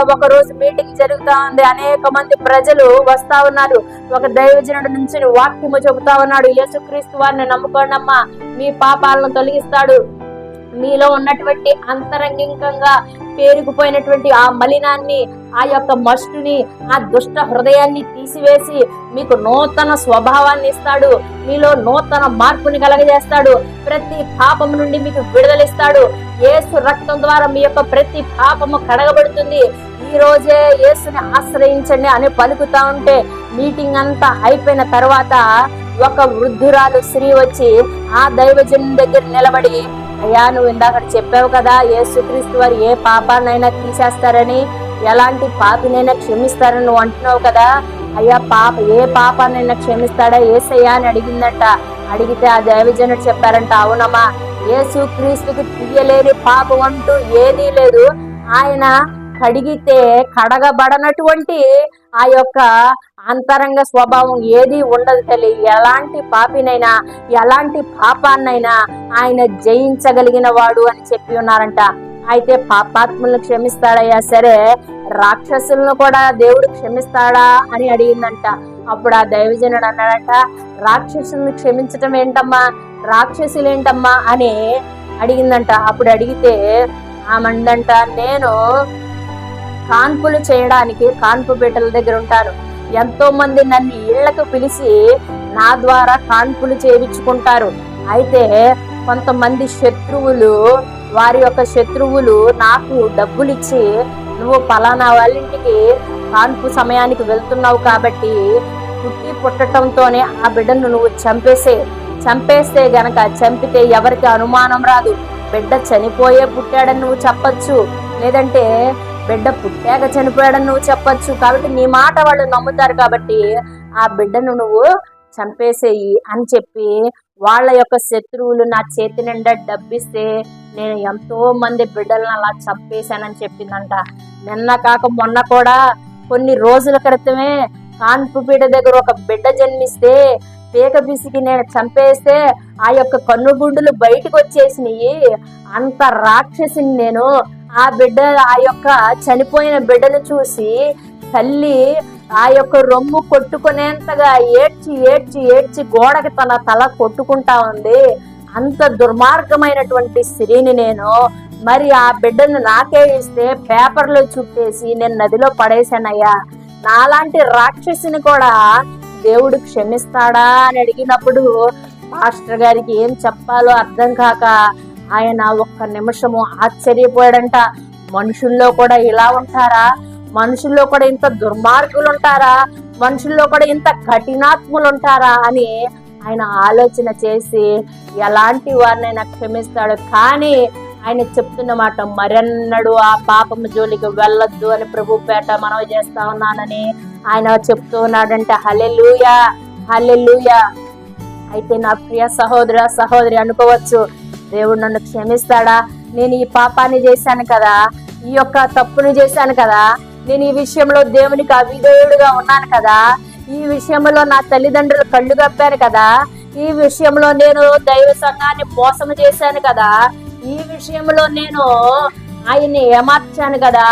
ఒక రోజు మీటింగ్ జరుగుతా ఉంది. అనేక మంది ప్రజలు వస్తా ఉన్నారు. ఒక దైవజనుడి నుంచి వాక్యము చెబుతా ఉన్నాడు. యేసుక్రీస్తు వారిని నమ్ముకోండి అమ్మా, మీ పాపాలను తొలగిస్తాడు. మీలో ఉన్నటువంటి అంతరంగికంగా పేరుకుపోయినటువంటి ఆ మలినాన్ని, ఆ యొక్క మస్టుని, ఆ దుష్ట హృదయాన్ని తీసివేసి మీకు నూతన స్వభావాన్ని ఇస్తాడు. మీలో నూతన మార్పుని కలగజేస్తాడు. ప్రతి పాపము నుండి మీకు విడుదలిస్తాడు. యేసు రక్తం ద్వారా మీ యొక్క ప్రతి పాపము కడగబడుతుంది. ఈ రోజే యేసుని ఆశ్రయించండి అని పలుకుతా ఉంటే, మీటింగ్ అంతా అయిపోయిన తర్వాత ఒక వృద్ధురాలు స్త్రీ వచ్చి ఆ దైవజనుని దగ్గర నిలబడి, అయ్యా, నువ్వు ఇందాక చెప్పావు కదా యేసుక్రీస్తు వారు ఏ పాపాన్నైనా తీసేస్తారని, ఎలాంటి పాపినైనా క్షమిస్తారని నువ్వు అంటున్నావు కదా, అయ్యా ఏ పాపాన్నైనా క్షమిస్తాడా యేసయ్యా అని అడిగిందంట. అడిగితే ఆ దైవజనుడు చెప్పారంట, అవునమ్మా, యేసుక్రీస్తుకి తీయలేని పాపం అంటూ ఏదీ లేదు. ఆయన కడిగితే కడగబడనటువంటి ఆ యొక్క అంతరంగ స్వభావం ఏది ఉండదు తల్లి. ఎలాంటి పాపినైనా, ఎలాంటి పాపాన్నైనా ఆయన జయించగలిగిన వాడు అని చెప్పి ఉన్నారంట. అయితే పాపాత్ములను క్షమిస్తాడయ్యా, సరే రాక్షసులను కూడా దేవుడు క్షమిస్తాడా అని అడిగిందంట. అప్పుడు ఆ దైవజనుడు అన్నాడంట, రాక్షసులను క్షమించటం ఏంటమ్మా, రాక్షసులు ఏంటమ్మా అని అడిగిందంట. అప్పుడు అడిగితే ఆమందంట, నేను కాన్పులు చేయడానికి కాన్పు బిడ్డల దగ్గర ఉంటాను. ఎంతో మంది నన్ను ఇళ్లకు పిలిచి నా ద్వారా కాన్పులు చేయించుకుంటారు. అయితే కొంతమంది శత్రువులు, వారి యొక్క శత్రువులు నాకు డబ్బులు ఇచ్చి, నువ్వు పలానా వాళ్ళింటికి కాన్పు సమయానికి వెళ్తున్నావు కాబట్టి పుట్టడంతోనే ఆ బిడ్డను నువ్వు చంపేస్తే గనక, చంపితే ఎవరికి అనుమానం రాదు. బిడ్డ చనిపోయే పుట్టాడని నువ్వు చెప్పచ్చు, లేదంటే బిడ్డ పుట్టాక చనిపోయాడని నువ్వు చెప్పచ్చు. కాబట్టి నీ మాట వాళ్ళు నమ్ముతారు. కాబట్టి ఆ బిడ్డను నువ్వు చంపేసేయి అని చెప్పి, వాళ్ళ యొక్క శత్రువులు నా చేతి నిండా డబ్బిస్తే నేను ఎంతో మంది బిడ్డలను అలా చంపేశానని చెప్పిందంట. నిన్న కాక మొన్న కూడా కొన్ని రోజుల క్రితమే కాన్పు బిడ్డ దగ్గర ఒక బిడ్డ జన్మిస్తే పేక పిసికి నేను చంపేస్తే ఆ యొక్క కన్నుగుండులు బయటకు వచ్చేసినాయి. అంత రాక్షసిని నేను. ఆ బిడ్డ, ఆ యొక్క చనిపోయిన బిడ్డను చూసి తల్లి ఆ యొక్క రొమ్ము కొట్టుకునేంతగా ఏడ్చి ఏడ్చి ఏడ్చి గోడకి తన తల కొట్టుకుంటా ఉంది. అంత దుర్మార్గమైనటువంటి స్త్రీని నేను. మరి ఆ బిడ్డను నాకే ఇస్తే పేపర్లో చుట్టేసి నేను నదిలో పడేశానయ్యా. నాలాంటి రాక్షసిని కూడా దేవుడు క్షమిస్తాడా అని అడిగినప్పుడు పాస్టర్ గారికి ఏం చెప్పాలో అర్థం కాక ఆయన ఒక్క నిమిషము ఆశ్చర్యపోయాడంట. మనుషుల్లో కూడా ఇలా ఉంటారా? మనుషుల్లో కూడా ఇంత దుర్మార్గులు ఉంటారా? మనుషుల్లో కూడా ఇంత కఠినాత్ములు ఉంటారా అని ఆయన ఆలోచన చేసి ఎలాంటి వారినైనా క్షమిస్తాడు. కానీ ఆయన చెప్తున్న మాట, మరెన్నడూ ఆ పాపము జోలికి వెళ్ళొద్దు అని ప్రభు పేట మనవి చేస్తా ఉన్నానని ఆయన చెప్తూ ఉన్నాడంటే. హల్లెలూయా, హల్లెలూయా. అయితే నా ప్రియ సహోదర సహోదరి అనుకోవచ్చు, దేవుడు నన్ను క్షమిస్తాడా? నేను ఈ పాపాన్ని చేశాను కదా, ఈ యొక్క తప్పుని చేశాను కదా, నేను ఈ విషయంలో దేవునికి అవిధేయుడుగా ఉన్నాను కదా, ఈ విషయంలో నా తల్లిదండ్రులు కళ్ళు కప్పాను కదా, ఈ విషయంలో నేను దైవ సంఘాన్ని మోసం చేశాను కదా, ఈ విషయంలో నేను ఆయన్ని ఏమార్చాను కదా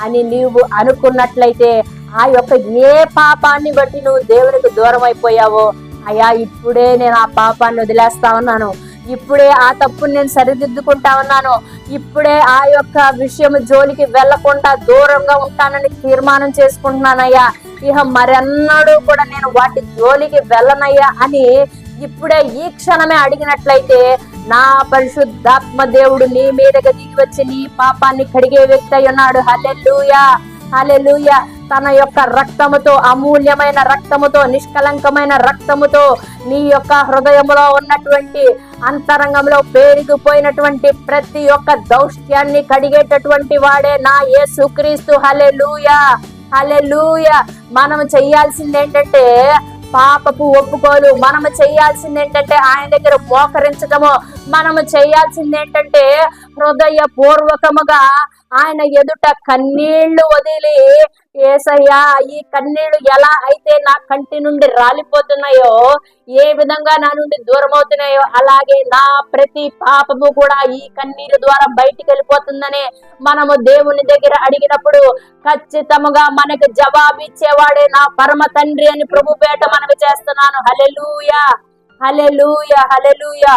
అని నీవు అనుకున్నట్లయితే, ఆ యొక్క ఏ పాపాన్ని బట్టి నువ్వు దేవునికి దూరం అయిపోయావో, అయ్యా ఇప్పుడే నేను ఆ పాపాన్ని వదిలేస్తా ఉన్నాను, ఇప్పుడే ఆ తప్పుని నేను సరిదిద్దుకుంటా ఉన్నాను, ఇప్పుడే ఆ యొక్క విషయం జోలికి వెళ్లకుండా దూరంగా ఉంటానని తీర్మానం చేసుకుంటున్నానయ్యా. ఇక మరెన్నడూ కూడా నేను వాటి జోలికి వెళ్ళనయ్యా అని ఇప్పుడే ఈ క్షణమే అడిగినట్లయితే, నా పరిశుద్ధాత్మ దేవుడు నీ మీదకి దిగి వచ్చి నీ పాపాన్ని కడిగే వ్యక్తి అయి ఉన్నాడు. హల్లెలూయా, హల్లెలూయా. తన యొక్క రక్తముతో, అమూల్యమైన రక్తముతో, నిష్కలంకమైన రక్తముతో నీ యొక్క హృదయంలో ఉన్నటువంటి అంతరంగంలో పేరుకుపోయినటువంటి ప్రతి ఒక్క దౌష్ట్యాన్ని కడిగేటటువంటి వాడే నా యేసుక్రీస్తు. హల్లెలూయా, హల్లెలూయా. మనం చెయ్యాల్సింది ఏంటంటే పాపపు ఒప్పుకోలు. మనము చేయాల్సింది ఏంటంటే ఆయన దగ్గర మోకరించటము. మనము చేయాల్సింది ఏంటంటే హృదయ పూర్వకముగా ఆయన ఎదుట కన్నీళ్లు వదిలి, యేసయ్యా ఈ కన్నీళ్లు ఎలా అయితే నా కంటి నుండి రాలిపోతున్నాయో, ఏ విధంగా నా నుండి దూరం అవుతున్నాయో, అలాగే నా ప్రతి పాపము కూడా ఈ కన్నీరు ద్వారా బయటికి వెళ్ళిపోతుందని మనము దేవుని దగ్గర అడిగినప్పుడు ఖచ్చితంగా మనకు జవాబిచ్చేవాడే నా పరమ తండ్రి అని ప్రభు పేట మనవి చేస్తున్నాను. హల్లెలూయా, హల్లెలూయా, హల్లెలూయా.